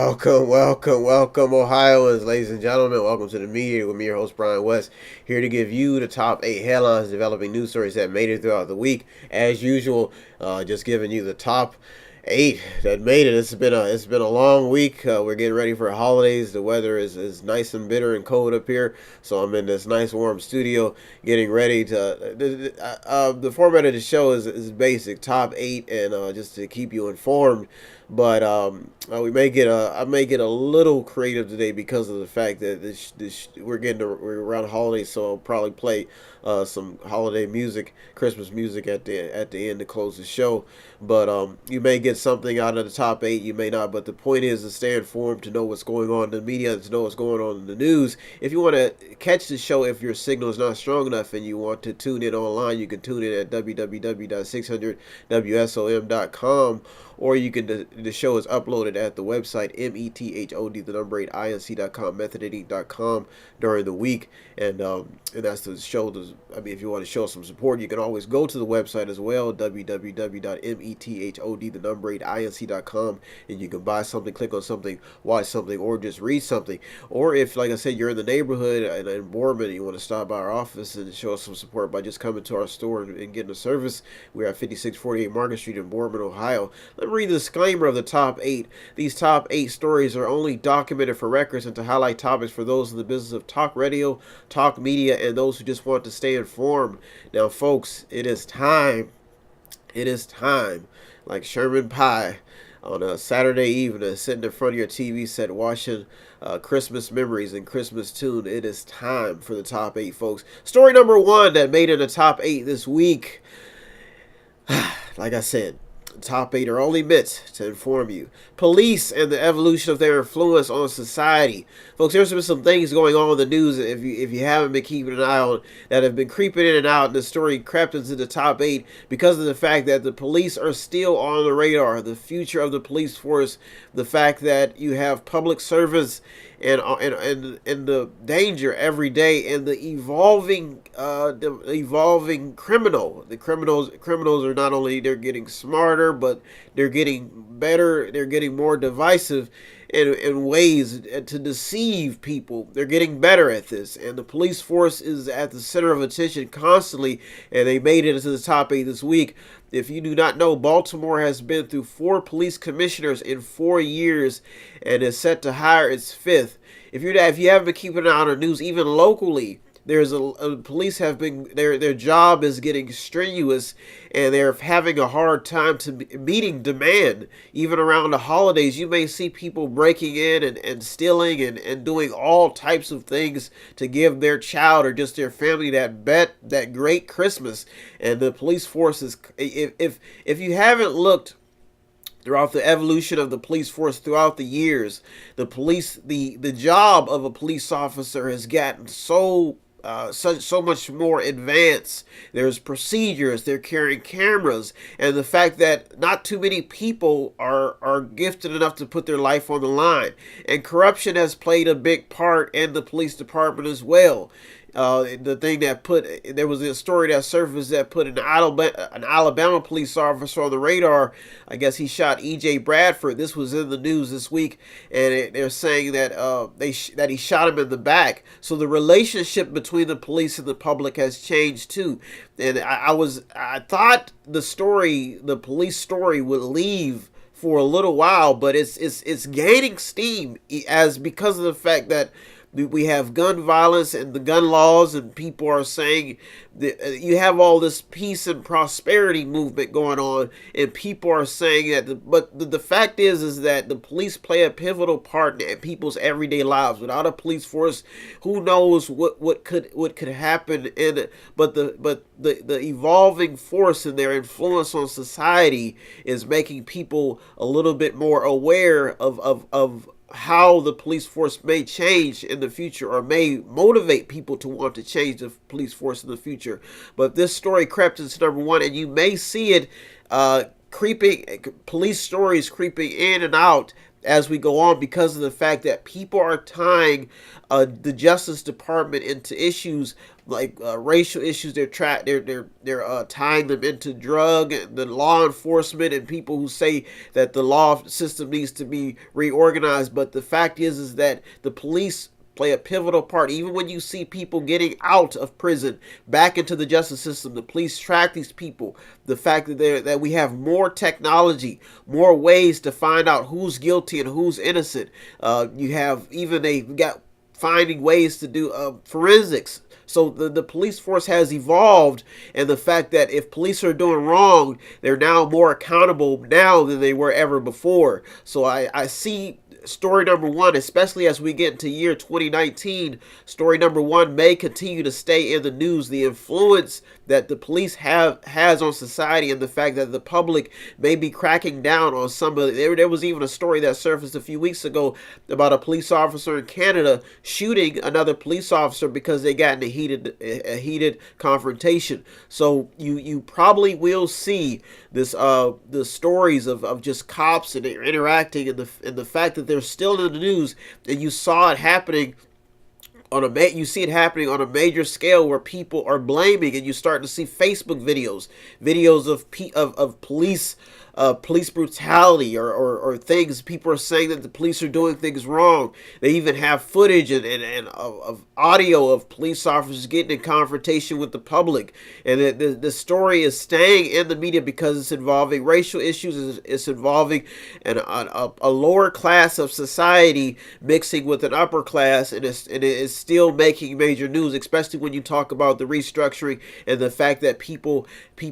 Welcome, Ohioans, ladies and gentlemen. Welcome to the media with me, your host, Brian West, here to give you the top 8 headlines developing news stories that made it throughout the week. As usual, just giving you the top 8 that made it. It's been a long week. We're getting ready for holidays. The weather is nice and bitter and cold up here, so I'm in this nice warm studio getting ready to. The format of the show is basic, top 8, and just to keep you informed. But I may get a little creative today because of the fact that we're around holidays, so I'll probably play some holiday music, Christmas music at the end to close the show. But you may get something out of the top 8, you may not. But the point is to stay informed, to know what's going on in the media, to know what's going on in the news. If you want to catch the show, if your signal is not strong enough and you want to tune in online, you can tune in at www.600wsom.com. Or you can, the show is uploaded at the website method, the number 8, inc.com, methodinc.com during the week. And that's the show. If you want to show some support, you can always go to the website as well, www.method, the number 8, inc.com. And you can buy something, click on something, watch something, or just read something. Or if, like I said, you're in the neighborhood and in Boardman and you want to stop by our office and show us some support by just coming to our store and getting a service, we're at 5648 Market Street in Boardman, Ohio. Let me read the disclaimer of the top 8. These top 8 stories are only documented for records and to highlight topics for those in the business of talk radio, talk media, and those who just want to stay informed. Now, folks, it is time. It is time. Like Sherman Pie on a Saturday evening, sitting in front of your TV set watching Christmas memories and Christmas tune. It is time for the top 8, folks. Story number 1 that made it the top 8 this week. Like I said, top 8 are only meant to inform you. Police and the evolution of their influence on society. Folks, there's been some things going on in the news, if you haven't been keeping an eye on, that have been creeping in and out, and the story crept into the top 8 because of the fact that the police are still on the radar. The future of the police force, the fact that you have public service and the danger every day, and the evolving criminal. The criminals are not only, they're getting smarter, but they're getting better. They're getting more divisive in ways to deceive people. They're getting better at this, and the police force is at the center of attention constantly, and they made it into the top 8 this week. If you do not know, Baltimore has been through 4 police commissioners in 4 years and is set to hire its 5th. If you haven't been keeping an eye on the news, even locally, there's police have been, their job is getting strenuous, and they're having a hard time to meeting demand. Even around the holidays, you may see people breaking in and stealing and doing all types of things to give their child or just their family that great Christmas. And the police force is, if you haven't looked throughout the evolution of the police force throughout the years, the job of a police officer has gotten so much more advanced. There's procedures, they're carrying cameras, and the fact that not too many people are gifted enough to put their life on the line. And corruption has played a big part in the police department as well. There was a story that surfaced that put an Alabama police officer on the radar. I guess he shot E.J. Bradford. This was in the news this week, and they're saying that that he shot him in the back. So the relationship between the police and the public has changed too. And I thought the police story would leave for a little while, but it's gaining steam because of the fact that we have gun violence and the gun laws, and people are saying that you have all this peace and prosperity movement going on, and people are saying that. But the fact is that the police play a pivotal part in people's everyday lives. Without a police force, who knows what could happen in it? But the evolving force and their influence on society is making people a little bit more aware of how the police force may change in the future, or may motivate people to want to change the police force in the future. But this story crept into number 1, and you may see it police stories creeping in and out as we go on, because of the fact that people are tying the Justice Department into issues like racial issues. They're tying them into drug and the law enforcement and people who say that the law system needs to be reorganized. But the fact is that the police play a pivotal part. Even when you see people getting out of prison back into the justice system, the police track these people. The fact that we have more technology, more ways to find out who's guilty and who's innocent. You have even got finding ways to do forensics. So the police force has evolved, and the fact that if police are doing wrong, they're now more accountable now than they were ever before. So I see story number one, especially as we get into year 2019, story number one may continue to stay in the news. The influence that the police has on society, and the fact that the public may be cracking down on some of it. There was even a story that surfaced a few weeks ago about a police officer in Canada shooting another police officer because they got in a heated confrontation. So you probably will see this the stories of just cops and they're interacting, and the fact that they're still in the news, and you saw it happening you see it happening on a major scale where people are blaming, and you start to see Facebook videos of police brutality or things. People are saying that the police are doing things wrong. They even have footage and of audio of police officers getting in confrontation with the public. And the story is staying in the media because it's involving racial issues. It's involving a lower class of society mixing with an upper class, and it is still making major news, especially when you talk about the restructuring and the fact that people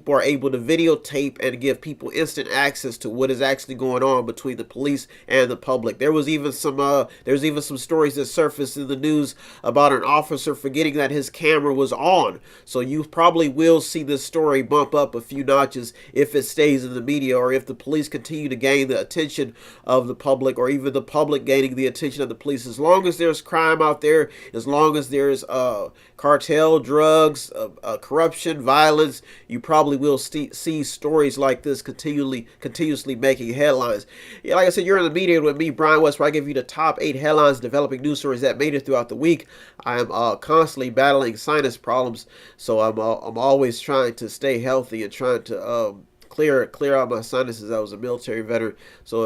are able to videotape and give people instant access to what is actually going on between the police and the public. There's even some stories that surfaced in the news about an officer forgetting that his camera was on. So you probably will see this story bump up a few notches if it stays in the media, or if the police continue to gain the attention of the public, or even the public gaining the attention of the police. As long as there's crime out there, as long as there's cartel, drugs, corruption, violence, you probably will see stories like this continuously making headlines. Yeah, like I said, you're in the media with me, Brian West, where I give you the top 8 headlines developing news stories that made it throughout the week. I am constantly battling sinus problems, so I'm always trying to stay healthy and trying to clear out my sinuses. I was a military veteran, so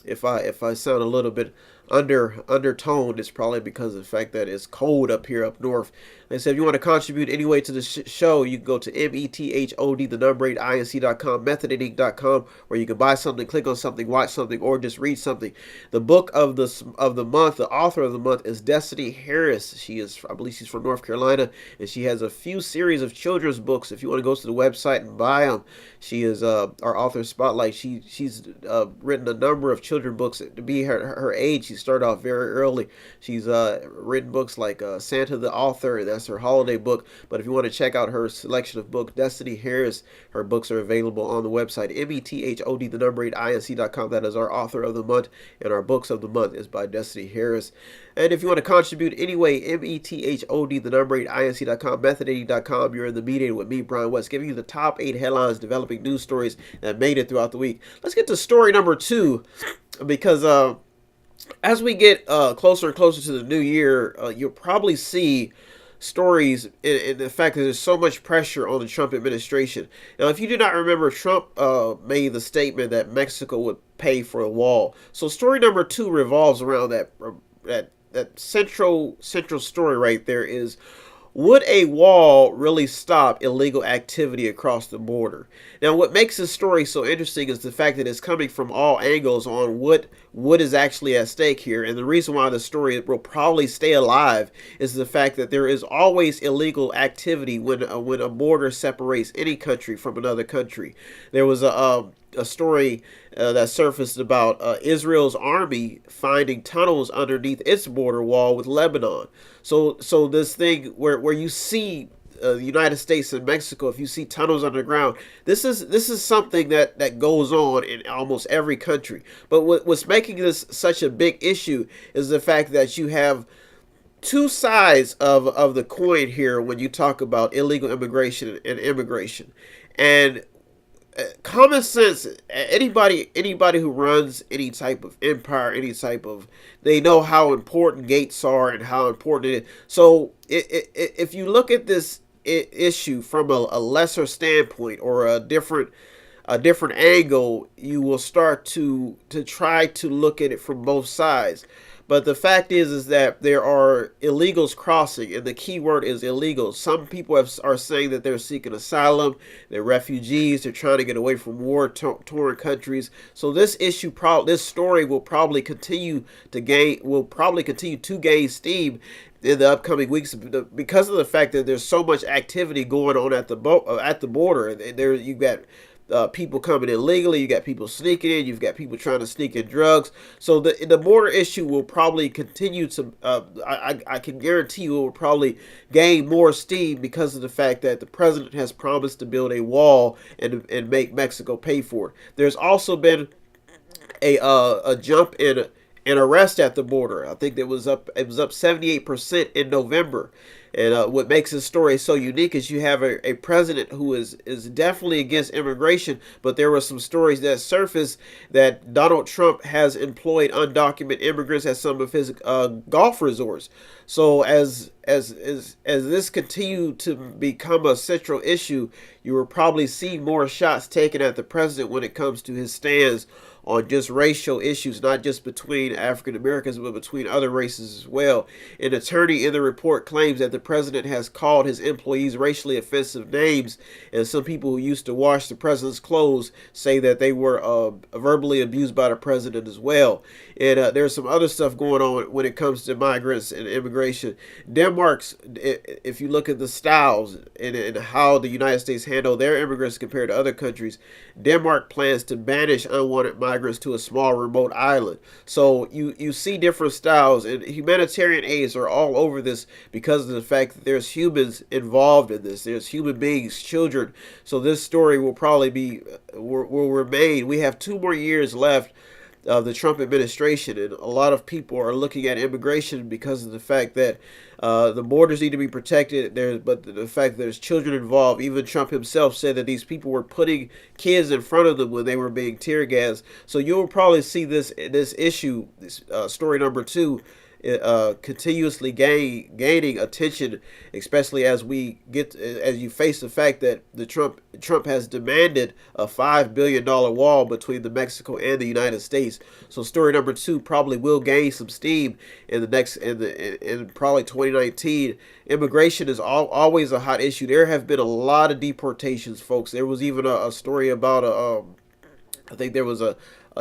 if I sound a little bit undertoned, it's probably because of the fact that it's cold up here up north. Like I said, if you want to contribute anyway to the show, you can go to METHOD, the number 8, INC.com, methodinc.com, where you can buy something, click on something, watch something, or just read something. The book of the month, the author of the month is Destiny Harris. I believe she's from North Carolina, and she has a few series of children's books. If you want to go to the website and buy them, she is our author spotlight. She's written a number of children's books. To be her age, she started off very early. She's written books like Santa the Author. That's her holiday book. But if you want to check out her selection of books, Destiny Harris, her books are available on the website, METHOD, the number 8, INC.com. That is our author of the month, and our books of the month is by Destiny Harris. And if you want to contribute anyway, METHOD, the number 8, INC.com, methodinc.com. You're in the meeting with me, Brian West, giving you the top 8 headlines developing news stories that made it throughout the week. Let's get to story number 2, because as we get closer and closer to the new year, you'll probably see stories in the fact that there's so much pressure on the Trump administration. Now, if you do not remember, Trump made the statement that Mexico would pay for a wall. So story number 2 revolves around that central story right there is, would a wall really stop illegal activity across the border? Now, what makes this story so interesting is the fact that it's coming from all angles on what is actually at stake here. And the reason why the story will probably stay alive is the fact that there is always illegal activity when a border separates any country from another country. There was a story that surfaced about Israel's army finding tunnels underneath its border wall with Lebanon. So this thing where you see the United States and Mexico, if you see tunnels underground, this is something that goes on in almost every country. But what's making this such a big issue is the fact that you have two sides of the coin here when you talk about illegal immigration and immigration. And common sense. Anybody who runs any type of empire, any type of, they know how important gates are and how important it is. So if you look at this issue from a lesser standpoint or a different angle, you will start to try to look at it from both sides. But the fact is that there are illegals crossing, and the key word is illegal. Some people are saying that they're seeking asylum, they're refugees, they're trying to get away from war-torn countries. So this issue, this story will probably continue to gain steam in the upcoming weeks because of the fact that there's so much activity going on at the border. There you got people coming in legally, you got people sneaking in, you've got people trying to sneak in drugs. So the border issue will probably continue to. I can guarantee you it will probably gain more steam because of the fact that the president has promised to build a wall and make Mexico pay for it. There's also been a jump in arrest at the border. I think it was up 78% in November. And what makes this story so unique is you have a president who is definitely against immigration, but there were some stories that surfaced that Donald Trump has employed undocumented immigrants at some of his golf resorts. So as this continue to become a central issue, you will probably see more shots taken at the president when it comes to his stance on just racial issues, not just between African Americans, but between other races as well. An attorney in the report claims that the president has called his employees racially offensive names, and some people who used to wash the president's clothes say that they were verbally abused by the president as well. And there's some other stuff going on when it comes to migrants and immigration. Denmark's, if you look at the styles and how the United States handle their immigrants compared to other countries, Denmark plans to banish unwanted migrants to a small remote island. So you see different styles, and humanitarian aids are all over this because of the fact that there's humans involved in this. There's human beings, children. So this story will probably will remain. We have 2 more years left of the Trump administration, and a lot of people are looking at immigration because of the fact that the borders need to be protected. But the fact that there's children involved. Even Trump himself said that these people were putting kids in front of them when they were being tear gassed. So you'll probably see this issue, this story number 2, continuously gaining attention, especially as you face the fact that Trump has demanded a $5 billion wall between the Mexico and the United States. So story number 2 probably will gain some steam in probably 2019. Immigration is always a hot issue. There have been a lot of deportations, folks. There was even a story about I think there was a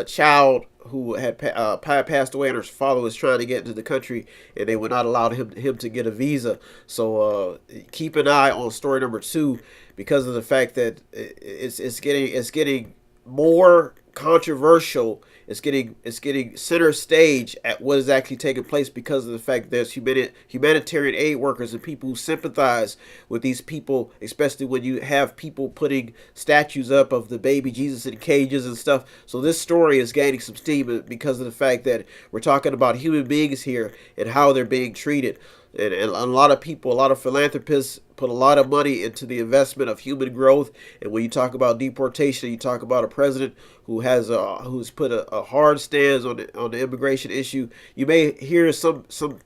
child who had passed away, and her father was trying to get into the country, and they would not allow him to get a visa. So keep an eye on story number 2 because of the fact that it's getting more controversial. It's getting center stage at what is actually taking place because of the fact that there's humanitarian aid workers and people who sympathize with these people, especially when you have people putting statues up of the baby Jesus in cages and stuff. So this story is gaining some steam because of the fact that we're talking about human beings here and how they're being treated. And a lot of people, a lot of philanthropists put a lot of money into the investment of human growth. And when you talk about deportation, you talk about a president who's put a hard stance on the immigration issue. You may hear some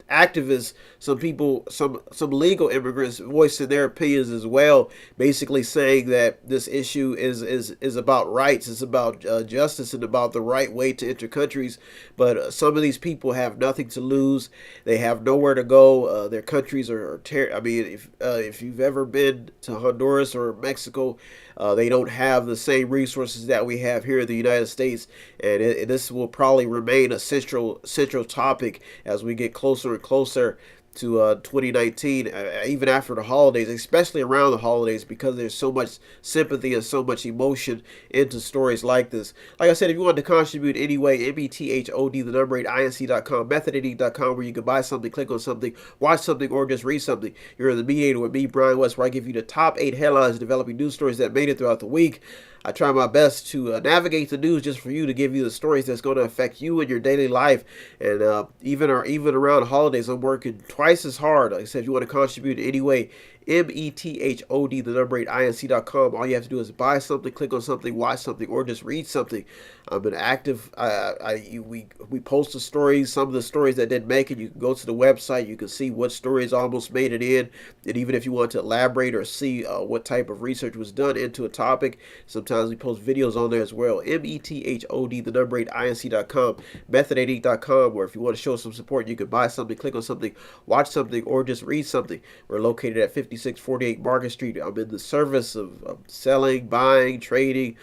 activists, some people, some legal immigrants voicing their opinions as well, basically saying that this issue is about rights, it's about justice, and about the right way to enter countries. But some of these people have nothing to lose. They have nowhere to go. Their countries are I mean, if you've ever been to Honduras or Mexico, they don't have the same resources that we have here in the United States, and this will probably remain a central topic as we get closer and closer to 2019, even after the holidays, especially around the holidays, because there's so much sympathy and so much emotion into stories like this. Like I said, if you want to contribute anyway, METHOD, the number 8, INC.com, methodinc.com, where you can buy something, click on something, watch something, or just read something. You're in the mediator with me, Brian West, where I give you the top 8 headlines developing news stories that made it throughout the week. I try my best to navigate the news just for you, to give you the stories that's going to affect you in your daily life. And even around holidays, I'm working twice as hard. Like I said, if you want to contribute in any way, METHOD, the number 8, INC.com. All you have to do is buy something, click on something, watch something, or just read something. I'm an active, we post the stories, some of the stories that didn't make it. You can go to the website, you can see what stories almost made it in. And even if you want to elaborate or see what type of research was done into a topic, sometimes we post videos on there as well. METHOD, the number 8, INC.com, method8inc.com, where if you want to show some support, you can buy something, click on something, watch something, or just read something. We're located at 5648 Market Street. I'm in the service of selling, buying, trading,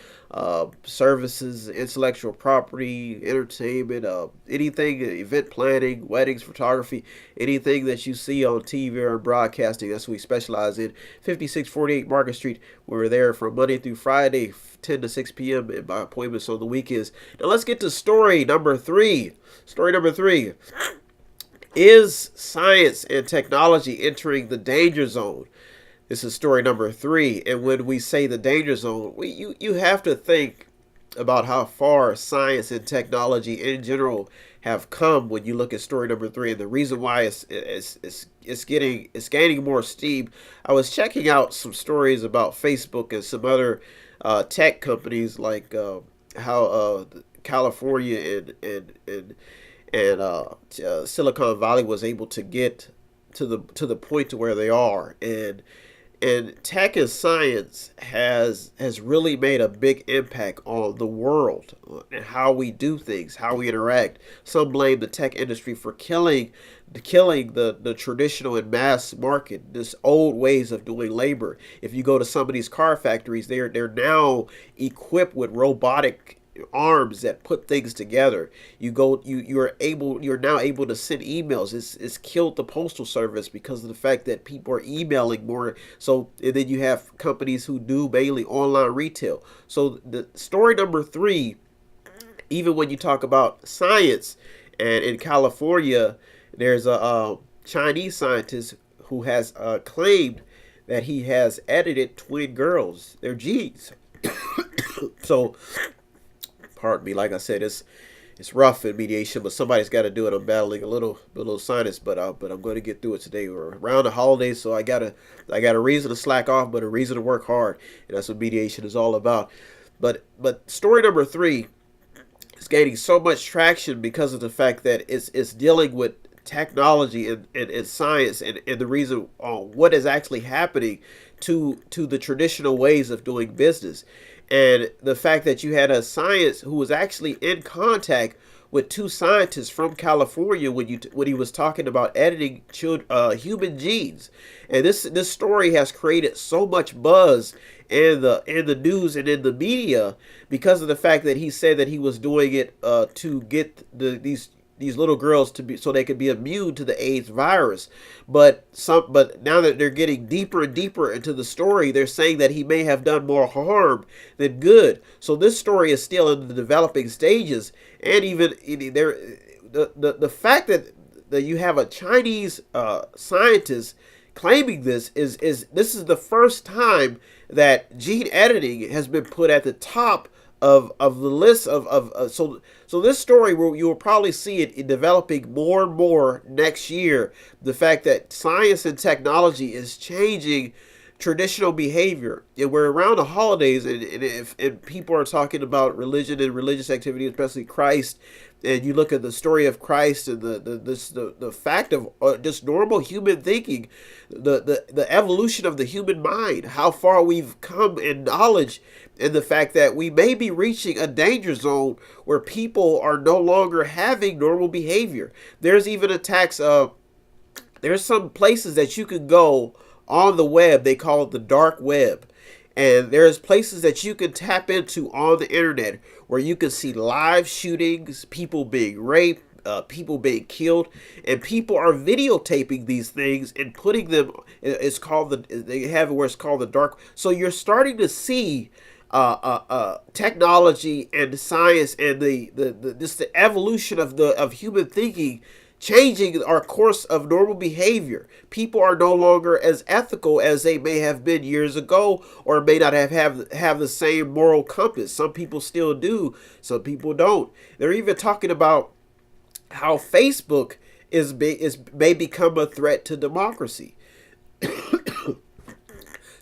services, intellectual property, entertainment, anything, event planning, weddings, photography, anything that you see on TV or broadcasting. That's what we specialize in. 5648 Market Street. We're there from Monday through Friday, 10 to 6 p.m. and by appointments on the weekends. Now let's get to story number 3. Story number 3. Is science and technology entering the danger zone? This is story number 3. And when we say the danger zone, you have to think about how far science and technology in general have come when you look at story number 3, and the reason why it's gaining more steam. I was checking out some stories about Facebook and some other tech companies, like how California and Silicon Valley was able to get to the point to where they are, and tech and science has really made a big impact on the world and how we do things, how we interact. Some blame the tech industry for killing the traditional and mass market, this old ways of doing labor. If you go to some of these car factories, they're now equipped with robotic arms that put things together. You're now able to send emails. It's killed the postal service because of the fact that people are emailing more. So, and then you have companies who do mainly online retail. So the story number 3, even when you talk about science, and in California there's a Chinese scientist who has claimed that he has edited twin girls, their genes. So pardon me, like I said, it's rough in mediation, but somebody's got to do it. I'm battling a little sinus, but I'm going to get through it today. We're around the holidays, so I got a reason to slack off, but a reason to work hard, and that's what mediation is all about. But story number 3 is gaining so much traction because of the fact that it's dealing with technology and science, and the reason what is actually happening to the traditional ways of doing business. And the fact that you had a science who was actually in contact with 2 scientists from California when he was talking about editing human genes, and this story has created so much buzz in the news and in the media because of the fact that he said that he was doing it to get these little girls to be so they could be immune to the AIDS virus. But now that they're getting deeper and deeper into the story, they're saying that he may have done more harm than good. So this story is still in the developing stages, and even there, the fact that you have a Chinese scientist claiming this is the first time that gene editing has been put at the top of the list of so this story, you will probably see it in developing more and more next year. The fact that science and technology is changing traditional behavior, and we're around the holidays, and people are talking about religion and religious activity, especially Christ, and you look at the story of Christ and the fact of just normal human thinking, the evolution of the human mind, how far we've come in knowledge, and the fact that we may be reaching a danger zone where people are no longer having normal behavior. There's even attacks of there's some places that you can go on the web, they call it the dark web. And there's places that you can tap into on the internet where you can see live shootings, people being raped, people being killed, and people are videotaping these things and putting them. They have it where it's called the dark. So you're starting to see technology and science and the evolution of human thinking changing our course of normal behavior. People are no longer as ethical as they may have been years ago, or may not have the same moral compass. Some people still do, some people don't. They're even talking about how Facebook may become a threat to democracy.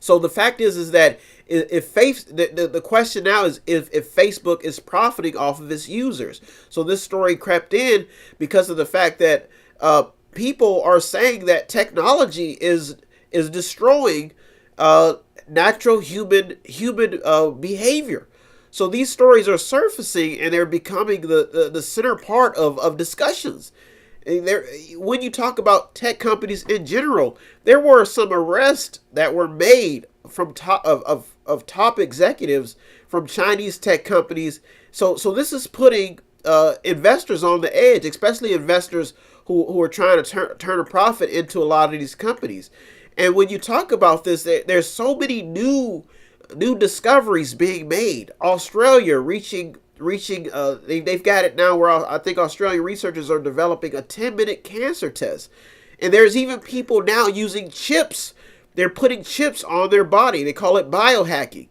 So the fact is that if the question now is if Facebook is profiting off of its users. So this story crept in because of the fact that people are saying that technology is destroying natural human behavior. So these stories are surfacing and they're becoming the center part of discussions. There, when you talk about tech companies in general, there were some arrests that were made from top executives from Chinese tech companies. So this is putting investors on the edge, especially investors who are trying to turn a profit into a lot of these companies. And when you talk about this, there's so many new discoveries being made. Australia reaching they've got it now where I think Australian researchers are developing a 10-minute cancer test. And there's even people now using chips. They're putting chips on their body. They call it biohacking.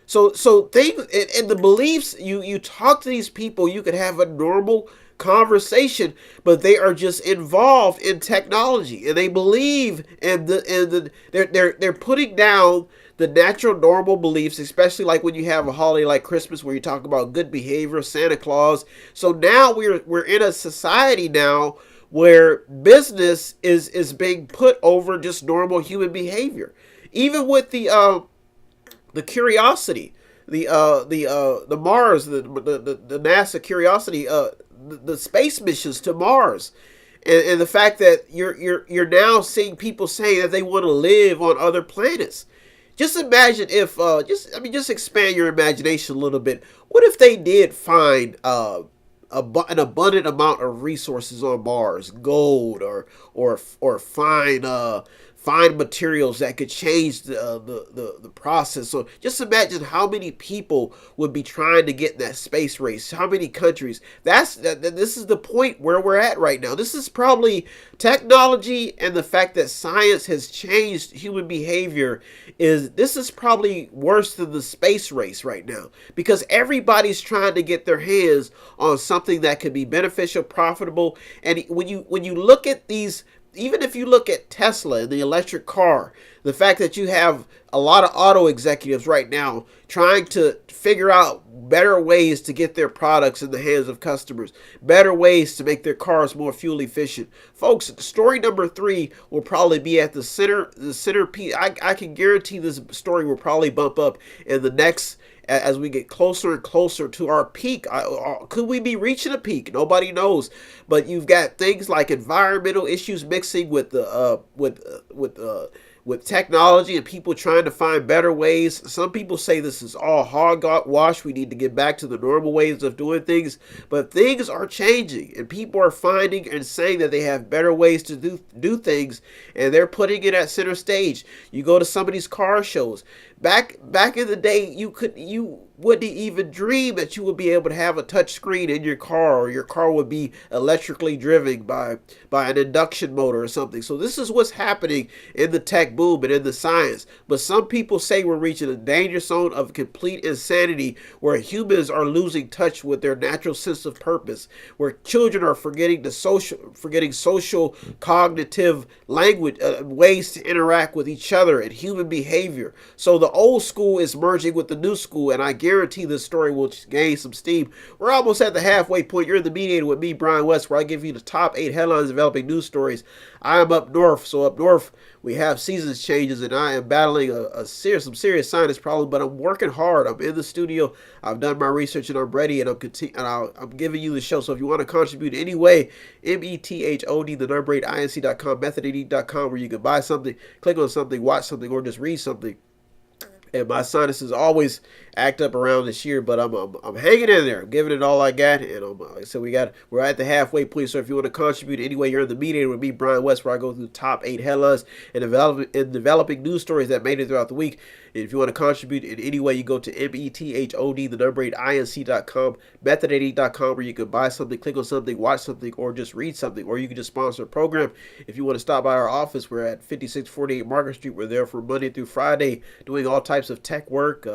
So things and the beliefs, you talk to these people, you could have a normal conversation, but they are just involved in technology and they believe they're putting down the natural normal beliefs, especially like when you have a holiday like Christmas where you talk about good behavior, Santa Claus. So now we're in a society now where business is being put over just normal human behavior. Even with the Curiosity, the Mars, the NASA Curiosity, the space missions to Mars, and the fact that you're now seeing people saying that they want to live on other planets. Just imagine if just expand your imagination a little bit. What if they did find an abundant amount of resources on Mars, gold or find materials that could change the process. So just imagine how many people would be trying to get in that space race. How many countries? This is the point where we're at right now. This is probably technology and the fact that science has changed human behavior. This is probably worse than the space race right now because everybody's trying to get their hands on something that could be beneficial, profitable. And when you look at these, even if you look at Tesla and the electric car, the fact that you have a lot of auto executives right now trying to figure out better ways to get their products in the hands of customers, better ways to make their cars more fuel efficient. Folks, story number 3 will probably be at the centerpiece. I can guarantee this story will probably bump up in the next, as we get closer and closer to our peak. Could we be reaching a peak? Nobody knows. But you've got things like environmental issues mixing with with technology and people trying to find better ways. Some people say this is all hogwash. We need to get back to the normal ways of doing things. But things are changing and people are finding and saying that they have better ways to do things, and they're putting it at center stage. You go to some of these car shows. Back in the day, you wouldn't even dream that you would be able to have a touch screen in your car, or your car would be electrically driven by an induction motor or something. So this is what's happening in the tech boom and in the science. But some people say we're reaching a danger zone of complete insanity, where humans are losing touch with their natural sense of purpose, where children are forgetting social cognitive language, ways to interact with each other and human behavior. So the old school is merging with the new school, and I guarantee this story will gain some steam. We're almost at the halfway point. You're in the Mediator with me, Brian West, where I give you the top 8 headlines developing news stories. I am up north, so up north we have seasons changes, and I am battling some serious sinus problems, but I'm working hard. I'm in the studio. I've done my research, and I'm ready, and I'm giving you the show. So if you want to contribute in any way, METHOD, the number 8, INC.com, method80.com, where you can buy something, click on something, watch something, or just read something. And my sinuses always act up around this year, but I'm hanging in there. I'm giving it all I got, and so we're at the halfway point. So if you want to contribute anyway, you're in the Mediator with me, Brian West, where I go through the top 8 headlines and developing news stories that made it throughout the week. And if you want to contribute in any way, you go to METHOD, the number 8, INC.com, method80.com, where you can buy something, click on something, watch something, or just read something, or you can just sponsor a program. If you want to stop by our office, we're at 5648 Market Street. We're there from Monday through Friday, doing all types of tech work,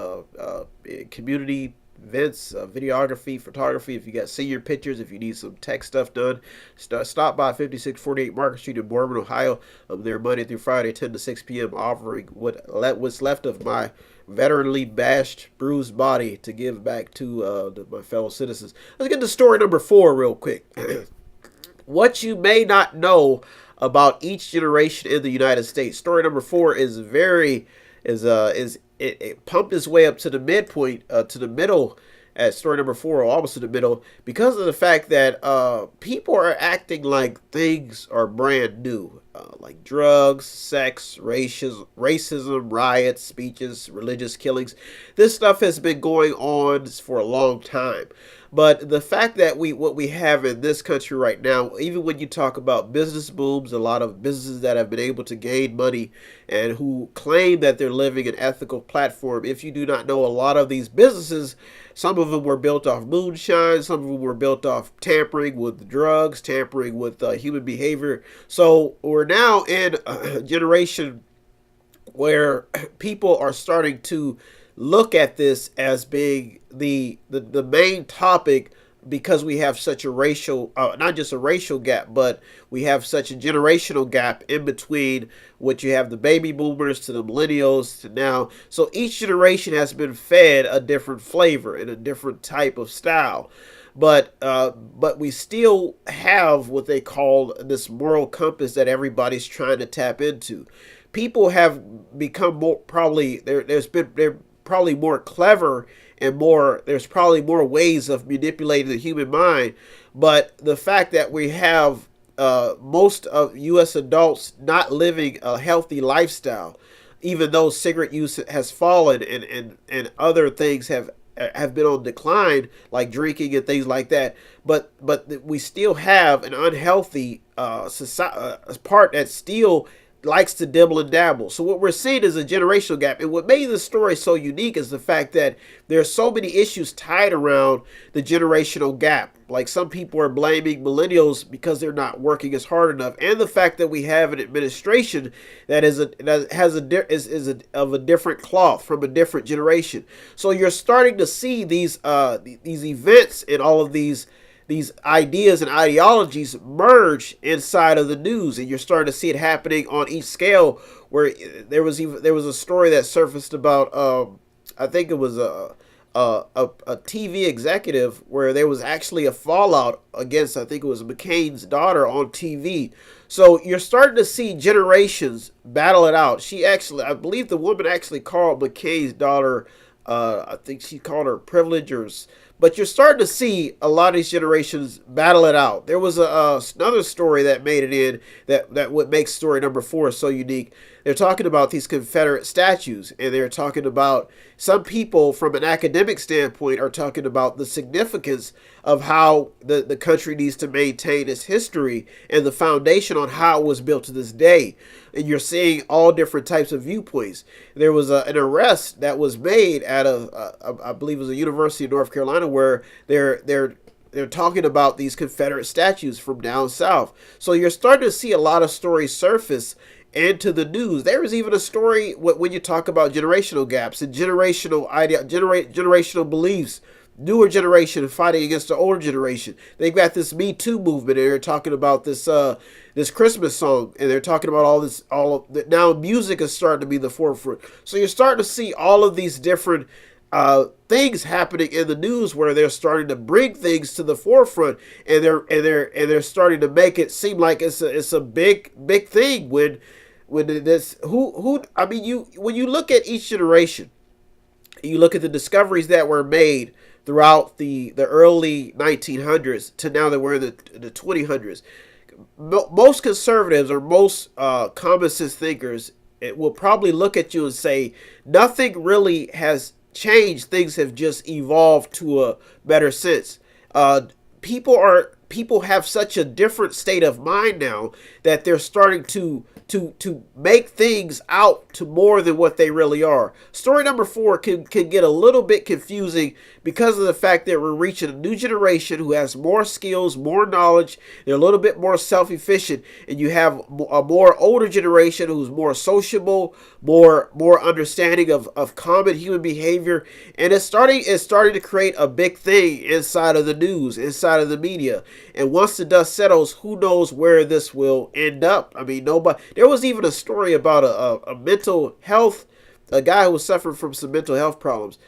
community events, videography, photography. If you got senior pictures, if you need some tech stuff done, stop by 5648 Market Street in Boardman, Ohio. I'm there Monday through Friday, 10 to 6 p.m., offering what's left of my veteranly bashed, bruised body to give back to my fellow citizens. Let's get to story number 4 real quick. What you may not know about each generation in the United States. Story number 4 is it pumped its way up to the midpoint, to the middle at story number 4, or almost to the middle, because of the fact that people are acting like things are brand new, like drugs, sex, racism, riots, speeches, religious killings. This stuff has been going on for a long time. But the fact that what we have in this country right now, even when you talk about business booms, a lot of businesses that have been able to gain money and who claim that they're living an ethical platform, if you do not know, a lot of these businesses, some of them were built off moonshine, some of them were built off tampering with drugs, tampering with human behavior. So we're now in a generation where people are starting to look at this as being the main topic, because we have such a racial, not just a racial gap, but we have such a generational gap in between what you have the baby boomers to the millennials to now. So each generation has been fed a different flavor and a different type of style. But we still have what they call this moral compass that everybody's trying to tap into. People have become more, probably they're probably more clever and there's probably more ways of manipulating the human mind. But the fact that we have most of U.S. adults not living a healthy lifestyle, even though cigarette use has fallen and other things have been on decline, like drinking and things like that, but we still have an unhealthy part that still likes to dibble and dabble. So what we're seeing is a generational gap. And what made this story so unique is the fact that there are so many issues tied around the generational gap. Like, some people are blaming millennials because they're not working as hard enough, and the fact that we have an administration that is of a different cloth, from a different generation. So you're starting to see these events and all of these ideas and ideologies merge inside of the news, and you're starting to see it happening on each scale. Where there was a story that surfaced about I think it was a TV executive, where there was actually a fallout against, I think it was McCain's daughter on TV. So you're starting to see generations battle it out. I believe the woman actually called McCain's daughter, I think she called her privilegers. But you're starting to see a lot of these generations battle it out. There was another story that made it in that what makes story number 4 so unique. They're talking about these Confederate statues, and they're talking about, some people from an academic standpoint are talking about the significance of how the country needs to maintain its history and the foundation on how it was built to this day. And you're seeing all different types of viewpoints. There was an arrest that was made at I believe it was a University of North Carolina, where they're talking about these Confederate statues from down south. So you're starting to see a lot of stories surface into the news. There is even a story when you talk about generational gaps and generational beliefs. Newer generation fighting against the older generation. They've got this Me Too movement, and they're talking about this Christmas song, and they're talking about all of that. Now music is starting to be the forefront. So you're starting to see all of these different things happening in the news, where they're starting to bring things to the forefront, and they're starting to make it seem like it's a big thing. When you look at each generation, you look at the discoveries that were made throughout the early 1900s to now that we're in the 2000s. Most conservatives, or most common sense thinkers, will probably look at you and say nothing really has changed. Things have just evolved to a better sense. People people have such a different state of mind now that they're starting to make things out to more than what they really are. Story number 4 can get a little bit confusing because of the fact that we're reaching a new generation who has more skills, more knowledge, they're a little bit more self-efficient, and you have a more older generation who's more sociable, more understanding of common human behavior, and it's starting to create a big thing inside of the news, inside of the media. And once the dust settles, who knows where this will end up? I mean, nobody. There was even a story about a mental health, a guy who was suffering from some mental health problems.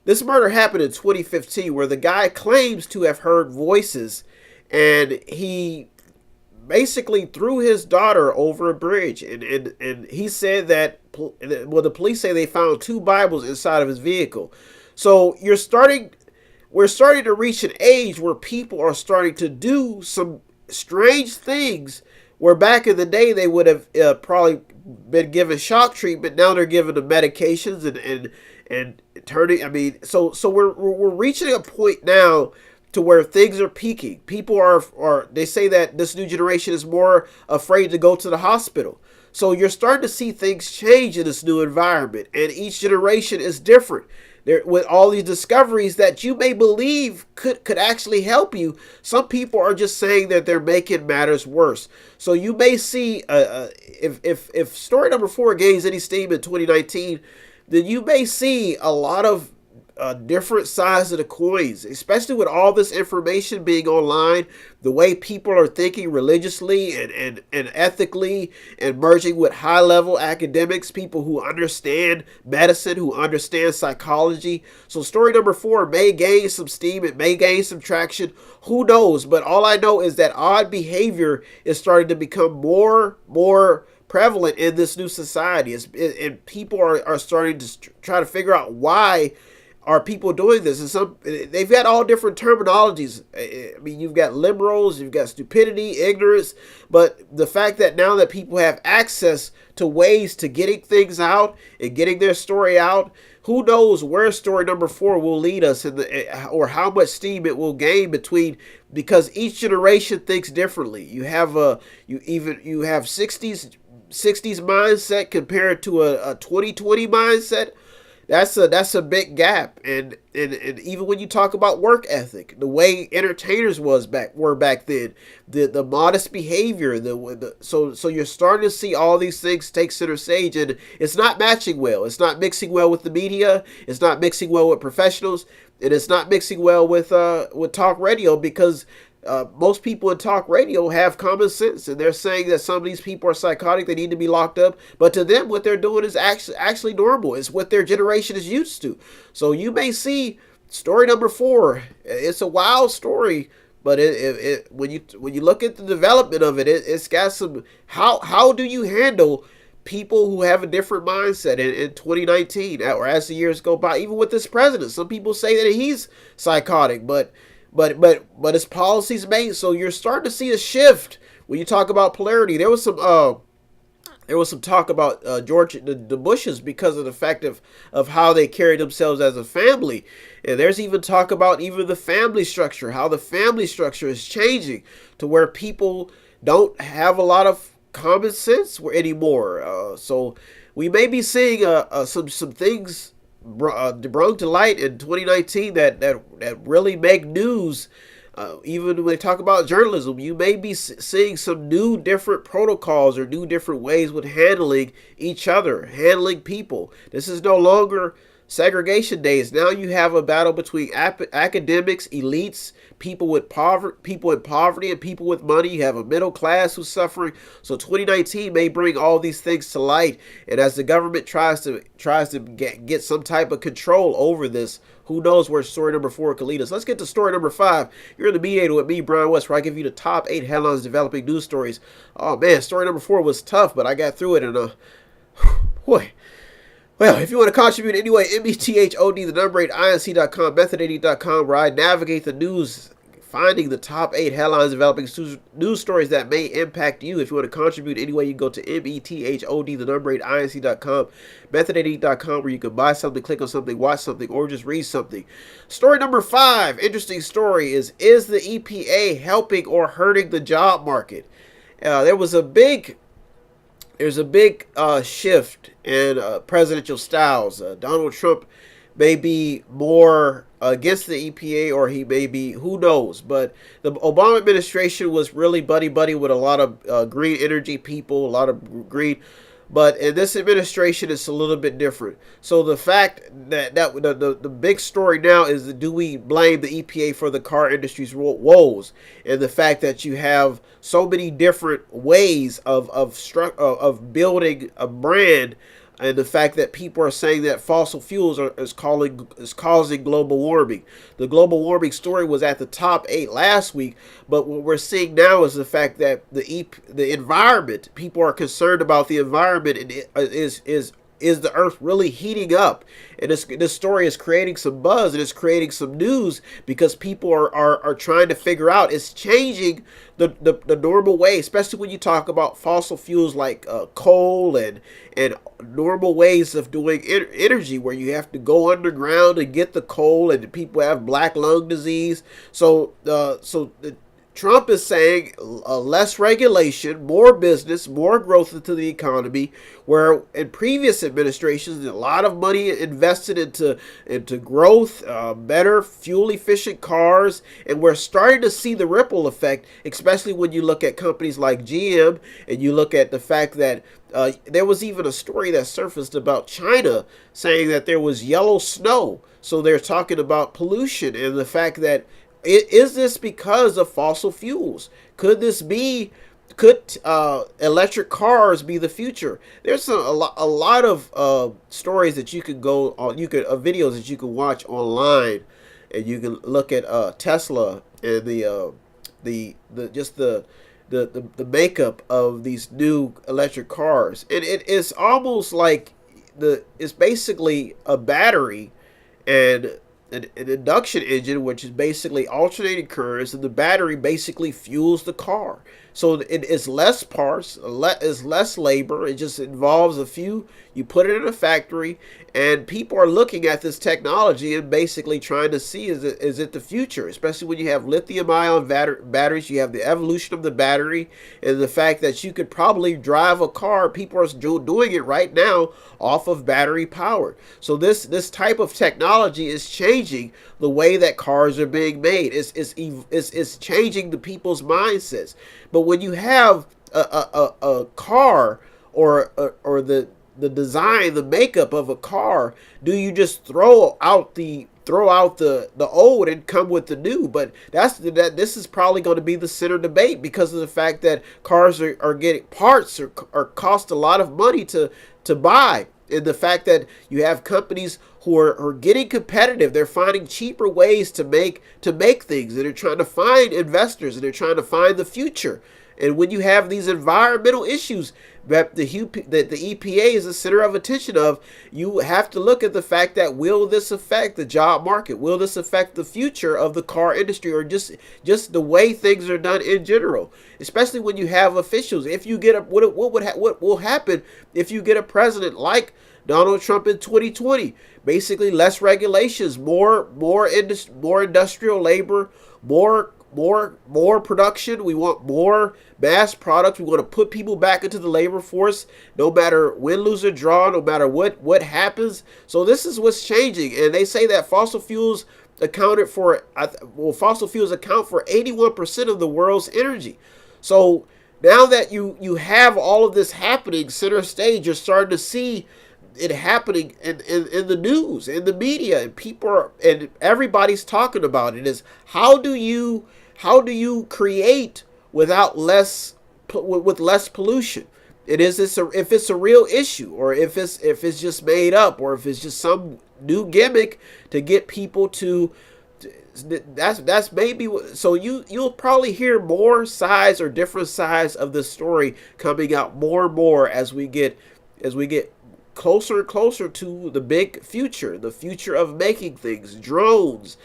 This murder happened in 2015, where the guy claims to have heard voices, and he basically threw his daughter over a bridge. And he said that, well, the police say they found 2 Bibles inside of his vehicle. So we're starting to reach an age where people are starting to do some strange things where back in the day they would have probably been given shock treatment. Now they're given the medications and turning. I mean, so we're reaching a point now to where things are peaking. People are they say that this new generation is more afraid to go to the hospital. So you're starting to see things change in this new environment, and each generation is different. There, with all these discoveries that you may believe could actually help you, some people are just saying that they're making matters worse. So you may see, if story number 4 gains any steam in 2019, then you may see a lot of different sides of the coins, especially with all this information being online, the way people are thinking religiously and ethically, and merging with high-level academics, people who understand medicine, who understand psychology. So story number 4 may gain some steam, it may gain some traction, who knows? But all I know is that odd behavior is starting to become more prevalent in this new society, and people are starting to try to figure out why are people doing this. And they've got all different terminologies. I mean, you've got liberals, you've got stupidity, ignorance, but the fact that now that people have access to ways to getting things out and getting their story out, who knows where story number 4 will lead us, or how much steam it will gain because each generation thinks differently. You have you have 60s mindset compared to a 2020 mindset. That's a big gap, and even when you talk about work ethic, the way entertainers were back then, the modest behavior, so you're starting to see all these things take center stage, and it's not matching well. It's not mixing well with the media. It's not mixing well with professionals, and it's not mixing well with talk radio, because most people in talk radio have common sense, and they're saying that some of these people are psychotic, they need to be locked up, but to them what they're doing is actually normal. It's what their generation is used to. So you may see story number 4, it's a wild story, but when you look at the development of it's got some, how do you handle people who have a different mindset in 2019, or as the years go by, even with this president. Some people say that he's psychotic, but his policies made. So you're starting to see a shift when you talk about polarity. There was some talk about George the Bushes because of the fact of how they carried themselves as a family, and there's even talk about even the family structure, how the family structure is changing to where people don't have a lot of common sense anymore. So we may be seeing some things brought to light in 2019 that really make news. Even when they talk about journalism, you may be seeing some new different protocols or new different ways with handling each other, handling people. This is no longer segregation days. Now you have a battle between academics, elites, people in poverty, and people with money. You have a middle class who's suffering. So 2019 may bring all these things to light. And as the government tries to get some type of control over this, who knows where story number 4 could lead us. Let's get to story number 5. You're in the Mediator with me, Brian West, where I give you the top 8 headlines developing news stories. Oh man, story number 4 was tough, but I got through it, and boy. Well, if you want to contribute anyway, METHOD, the number 8, INC.com, method80.com, where I navigate the news finding the top 8 headlines developing news stories that may impact you. If you want to contribute anyway, you can go to METHOD, the number 8, INC.com, method80.com, where you can buy something, click on something, watch something, or just read something. Story number 5, interesting story, is the EPA helping or hurting the job market? There's a big shift in presidential styles. Donald Trump may be more against the EPA, or he may be, who knows. But the Obama administration was really buddy-buddy with a lot of green energy people, a lot of green. But in this administration, it's a little bit different. So the fact that the big story now is, do we blame the EPA for the car industry's woes? And the fact that you have so many different ways of building a brand, and the fact that people are saying that fossil fuels is causing global warming. The global warming story was at the top 8 last week, but what we're seeing now is the fact that the environment, people are concerned about the environment, and is the earth really heating up? And this story is creating some buzz, and it's creating some news, because people are trying to figure out, it's changing the normal way, especially when you talk about fossil fuels like coal and normal ways of doing energy, where you have to go underground and get the coal, and people have black lung disease. So Trump is saying less regulation, more business, more growth into the economy, where in previous administrations, a lot of money invested into growth, better fuel-efficient cars, and we're starting to see the ripple effect, especially when you look at companies like GM, and you look at the fact that there was even a story that surfaced about China saying that there was yellow snow. So they're talking about pollution, and the fact that, is this because of fossil fuels? Could electric cars be the future? There's a lot of stories that you could go on, videos that you can watch online, and you can look at Tesla and the makeup of these new electric cars, and it is almost like it's basically a battery and an induction engine, which is basically alternating currents, and the battery basically fuels the car. So it is less parts, is less labor. It just involves a few. You put it in a factory, and people are looking at this technology and basically trying to see, is it the future? Especially when you have lithium-ion batteries, you have the evolution of the battery, and the fact that you could probably drive a car. People are doing it right now off of battery power. So this type of technology is changing the way that cars are being made. It's changing the people's mindsets. But when you have a car, or the design, the makeup of a car, do you just throw out the old and come with the new? But this is probably going to be the center debate, because of the fact that cars are getting parts are cost a lot of money to buy, and the fact that you have companies who are getting competitive. They're finding cheaper ways to make things, and they're trying to find investors, and they're trying to find the future. And when you have these environmental issues that the EPA is the center of attention of, you have to look at the fact that, will this affect the job market? Will this affect the future of the car industry, or just the way things are done in general? Especially when you have officials. If you get what will happen if you get a president like Donald Trump in 2020? Basically, less regulations, more industrial labor, more production. We want more mass products. We want to put people back into the labor force, no matter win, lose, or draw, no matter what happens. So this is what's changing. And they say that fossil fuels account for 81% of the world's energy. So now that you have all of this happening center stage, you're starting to see it happening in the news, in the media, and and everybody's talking about it. Is how do you create with less pollution? If it's a real issue, or if it's just made up, or if it's just some new gimmick to get people to. That's maybe. So you'll probably hear more sides, or different sides of the story coming out more and more as we get closer and closer to the big future, the future of making things, drones,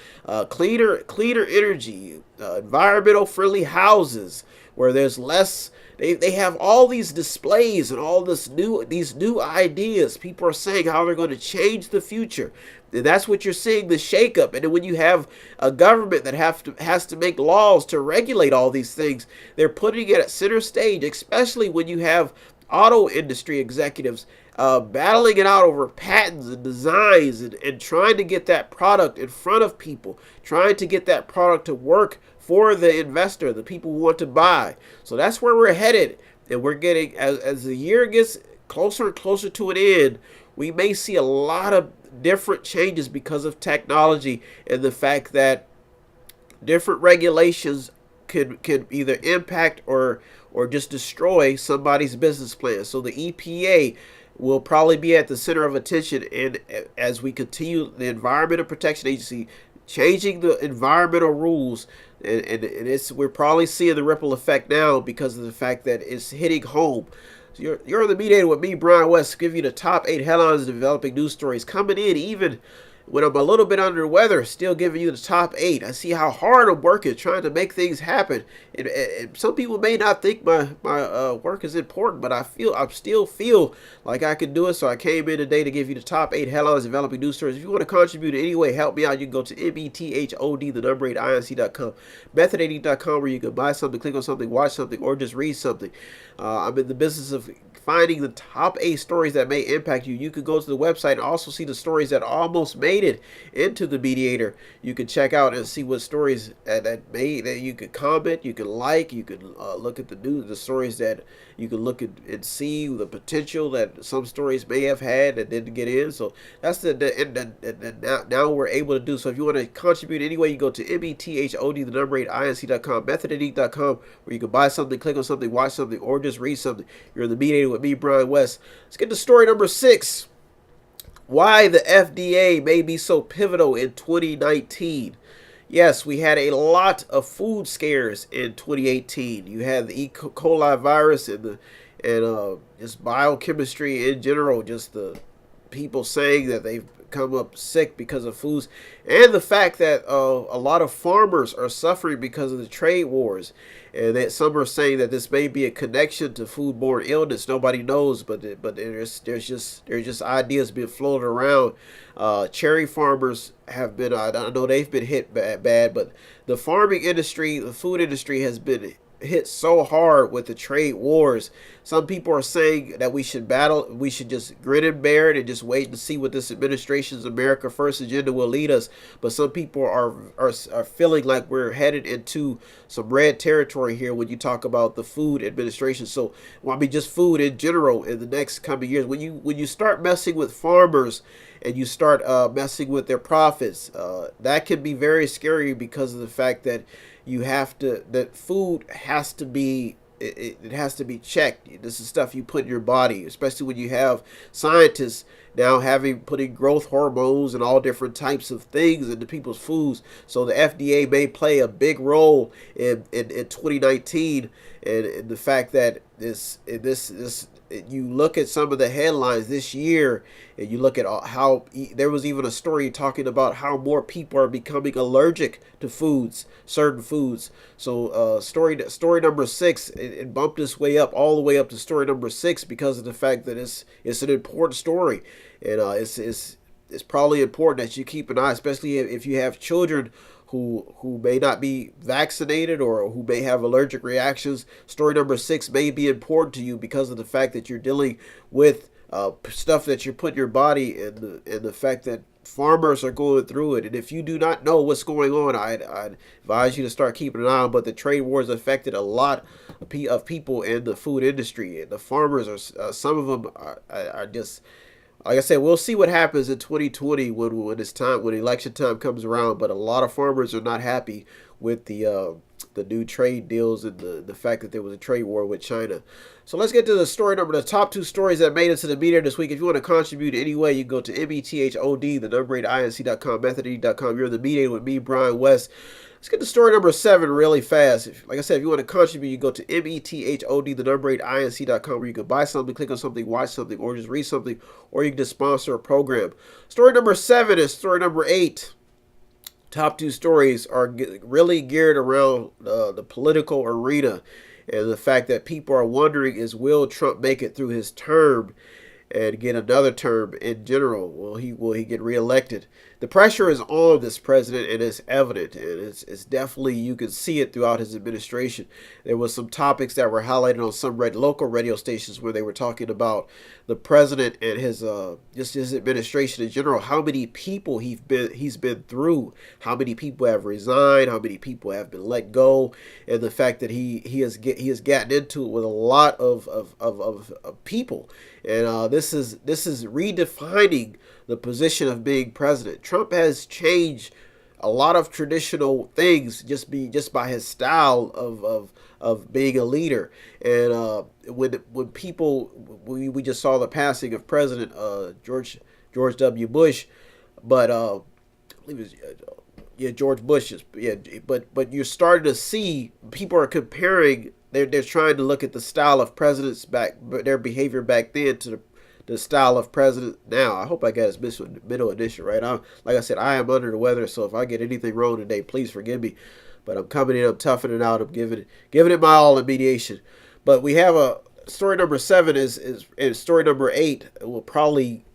cleaner energy, environmental friendly houses where there's less. They have all these displays and all these new ideas. People are saying how they're going to change the future. And that's what you're seeing, the shakeup. And then when you have a government that has to make laws to regulate all these things, they're putting it at center stage, especially when you have auto industry executives battling it out over patents and designs and trying to get that product in front of people, trying to get that product to work for the investor, the people who want to buy. So that's where we're headed. And we're getting, as the year gets closer and closer to an end, we may see a lot of different changes because of technology and the fact that different regulations could either impact or just destroy somebody's business plan. So the EPA will probably be at the center of attention, and as we continue, the Environmental Protection Agency changing the environmental rules, and we're probably seeing the ripple effect now because of the fact that it's hitting home. So you're on the Mediator with me, Brian West, give you the top 8 headlines developing news stories coming in even when I'm a little bit under the weather, still giving you the top 8. I see how hard I'm working, trying to make things happen. And some people may not think my work is important, but I still feel like I can do it. So I came in today to give you the top 8 headlines developing news stories. If you want to contribute in any way, help me out, you can go to METHOD, the number 8, INC.com, method80.com, where you can buy something, click on something, watch something, or just read something. I'm in the business of finding the top 8 stories that may impact you. You can go to the website and also see the stories that almost made it into the Mediator. You can check out and see what stories that you can comment, you can like, you can look at the news, the stories that you can look at and see the potential that some stories may have had that didn't get in. So that's now we're able to do. So if you want to contribute anyway, you go to METHOD, the number 8, INC.com, method80.com, where you can buy something, click on something, watch something, or just read something. You're in the Mediator with me, Brian West. Let's get to story number 6. Why the FDA may be so pivotal in 2019. Yes, we had a lot of food scares in 2018. You had the E. coli virus and just biochemistry in general, just the people saying that they've come up sick because of foods, and the fact that a lot of farmers are suffering because of the trade wars, and that some are saying that this may be a connection to foodborne illness. Nobody knows, but there's just ideas being floated around. Cherry farmers have been, I know they've been hit bad, but the farming industry, the food industry has been hit so hard with the trade wars. Some people are saying that we should just grin and bear it and just wait and see what this administration's America First agenda will lead us. But some people are feeling like we're headed into some red territory here when you talk about the food administration. So, well, I mean, just food in general in the next coming years. When you start messing with farmers and you start messing with their profits, that can be very scary because of the fact that that food has to be, it has to be checked. This is stuff you put in your body, especially when you have scientists now putting growth hormones and all different types of things into people's foods. So the FDA may play a big role in 2019, and the fact that this you look at some of the headlines this year, and you look at how there was even a story talking about how more people are becoming allergic to certain foods. So story number 6, it bumped its way up all the way up to story number 6 because of the fact that it's an important story, and it's probably important that you keep an eye, especially if you have children who may not be vaccinated or who may have allergic reactions. Story number 6 may be important to you because of the fact that you're dealing with stuff that you put in your body, and the fact that farmers are going through it. And if you do not know what's going on, I'd advise you to start keeping an eye on. But the trade wars affected a lot of people in the food industry, and the farmers are some of them are just, like I said, we'll see what happens in 2020 when election time comes around. But a lot of farmers are not happy with the the new trade deals and the fact that there was a trade war with China. So let's get to the top two stories that made it to the media this week. If you want to contribute in any way, you can go to METHOD, the number 8, INC.com, Method.com. You're the mediator with me, Brian West. Let's get to story number 7 really fast. Like I said, if you want to contribute, you go to METHOD, the number 8, INC.com, where you can buy something, click on something, watch something, or just read something, or you can just sponsor a program. Story number 7 is story number 8. Top two stories are really geared around the political arena and the fact that people are wondering, is will Trump make it through his term and get another term in general? Will he get reelected? The pressure is on this president, and it's evident, and it's definitely, you can see it throughout his administration. There was some topics that were highlighted on some local radio stations where they were talking about the president and his just his administration in general, how many people he's been through, how many people have resigned, how many people have been let go, and the fact that he has gotten into it with a lot of people. And this is redefining the position of being president. Trump has changed a lot of traditional things just by his style of being a leader. And when people, we just saw the passing of President George W. Bush, but I believe it was George Bush. But you're starting to see people are comparing. They're trying to look at the style of presidents their behavior back then to the style of president now. I hope I got his middle edition right. Like I said, I am under the weather, so if I get anything wrong today, please forgive me. But I'm coming in, I'm toughing it out, I'm giving it my all in mediation. But we have a story number 7 and story number 8 will probably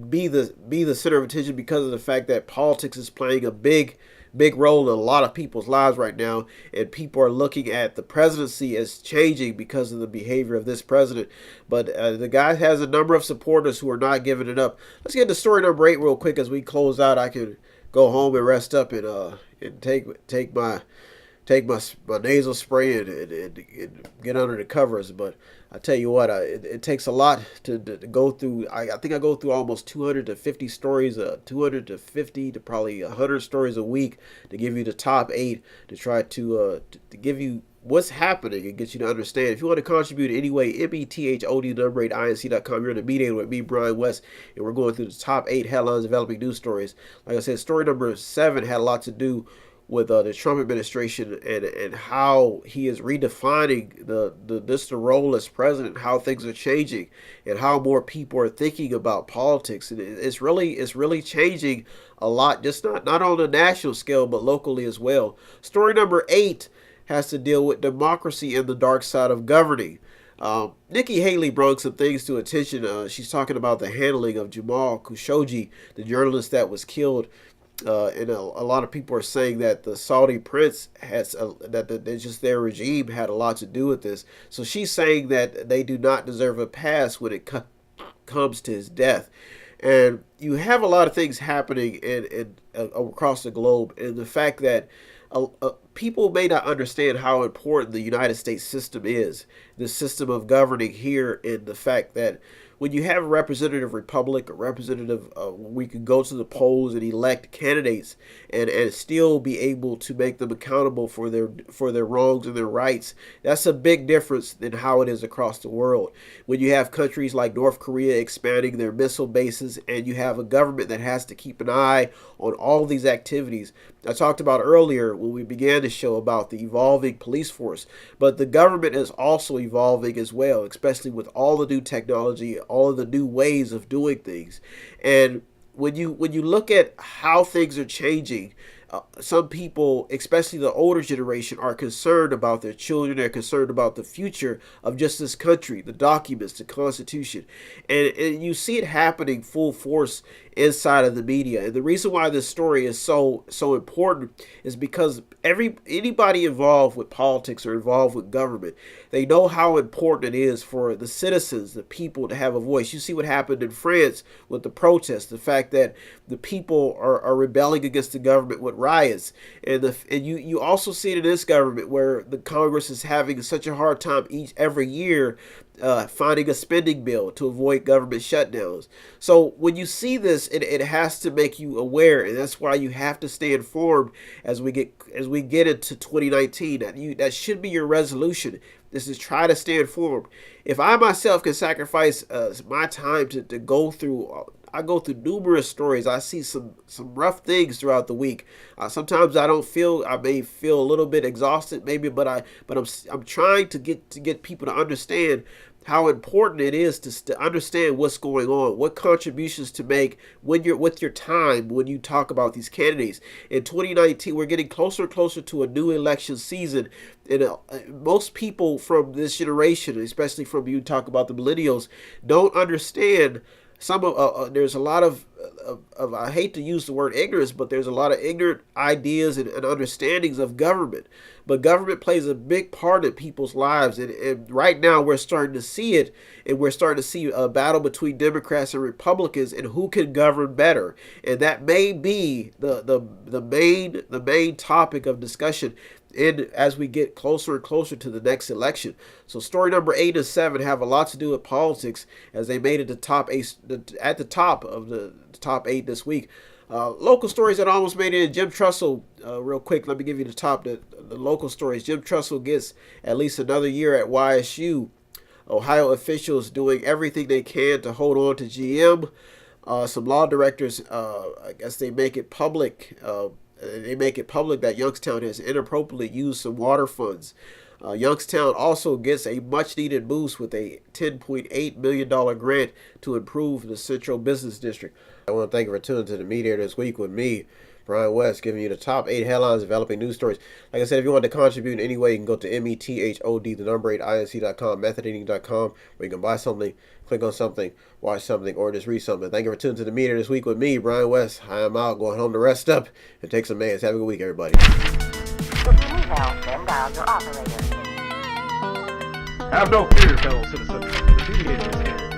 be the center of attention because of the fact that politics is playing a big role in a lot of people's lives right now, and people are looking at the presidency as changing because of the behavior of this president. But the guy has a number of supporters who are not giving it up. Let's get to story number 8 real quick as we close out. I can go home and rest up and take my nasal spray and get under the covers. But I tell you what, it takes a lot to go through. I think I go through almost 250 stories, 250 to probably 100 stories a week to give you the top 8 to try to give you what's happening and get you to understand. If you want to contribute anyway, METHOD, number 8, INC.com. You're in the meeting with me, Brian West, and we're going through the top 8 headlines developing news stories. Like I said, story number 7 had a lot to do with the Trump administration and how he is redefining the role as president, how things are changing, and how more people are thinking about politics. And it's really changing a lot, just not on a national scale, but locally as well. Story number 8 has to deal with democracy and the dark side of governing. Nikki Haley brought some things to attention. She's talking about the handling of Jamal Khashoggi, the journalist that was killed. And a lot of people are saying that the Saudi prince has their regime had a lot to do with this. So she's saying that they do not deserve a pass when it comes to his death. And you have a lot of things happening in across the globe, and the fact that people may not understand how important the United States system is, the system of governing here, and the fact that when you have a representative republic, we can go to the polls and elect candidates and still be able to make them accountable for their wrongs and their rights. That's a big difference than how it is across the world. When you have countries like North Korea expanding their missile bases, and you have a government that has to keep an eye on all these activities. I talked about earlier when we began the show about the evolving police force, but the government is also evolving as well, especially with all the new technology, all of the new ways of doing things. And when you look at how things are changing, some people, especially the older generation, are concerned about their children. They're concerned about the future of just this country, the documents, the Constitution. And you see it happening full force inside of the media. And the reason why this story is so important is because anybody involved with politics or involved with government, they know how important it is for the citizens, the people, to have a voice. You see what happened in France with the protests, the fact that the people are rebelling against the government with riots, and you also see it in this government where the Congress is having such a hard time every year finding a spending bill to avoid government shutdowns. So when you see this, it has to make you aware, and that's why you have to stay informed as we get into 2019. That should be your resolution. This is try to stay informed. If I myself can sacrifice my time to go through. I go through numerous stories. I see some rough things throughout the week. Sometimes I may feel a little bit exhausted, maybe, but I'm trying to get people to understand how important it is to understand what's going on, what contributions to make when you're with your time when you talk about these candidates. In 2019, we're getting closer and closer to a new election season, and most people from this generation, especially from you talk about the millennials, don't understand. There's a lot of I hate to use the word ignorance, but there's a lot of ignorant ideas and understandings of government. But government plays a big part in people's lives, and right now we're starting to see it, and we're starting to see a battle between Democrats and Republicans and who can govern better, and that may be the main topic of discussion as we get closer and closer to the next election. So story number 8 and 7 have a lot to do with politics, as they made it at the top of the top 8 this week. Local stories that almost made it in. Jim Trussell, real quick, let me give you the local stories. Jim Trussell gets at least another year at YSU. Ohio officials doing everything they can to hold on to GM. Some law directors, I guess they make it public. That Youngstown has inappropriately used some water funds. Youngstown also gets a much-needed boost with a $10.8 million grant to improve the Central Business District. I want to thank you for tuning to the Media this week with me, Brian West, giving you the top 8 headlines, developing news stories. Like I said, if you want to contribute in any way, you can go to method8inc.com, methodeating.com, where you can buy something, click on something, watch something, or just read something. Thank you for tuning to the Media this week with me, Brian West. I am out, going home to rest up and take some meds. Have a good week, everybody. If you need help, then dial your operator. Have no fear, fellow citizens. The mediator is here.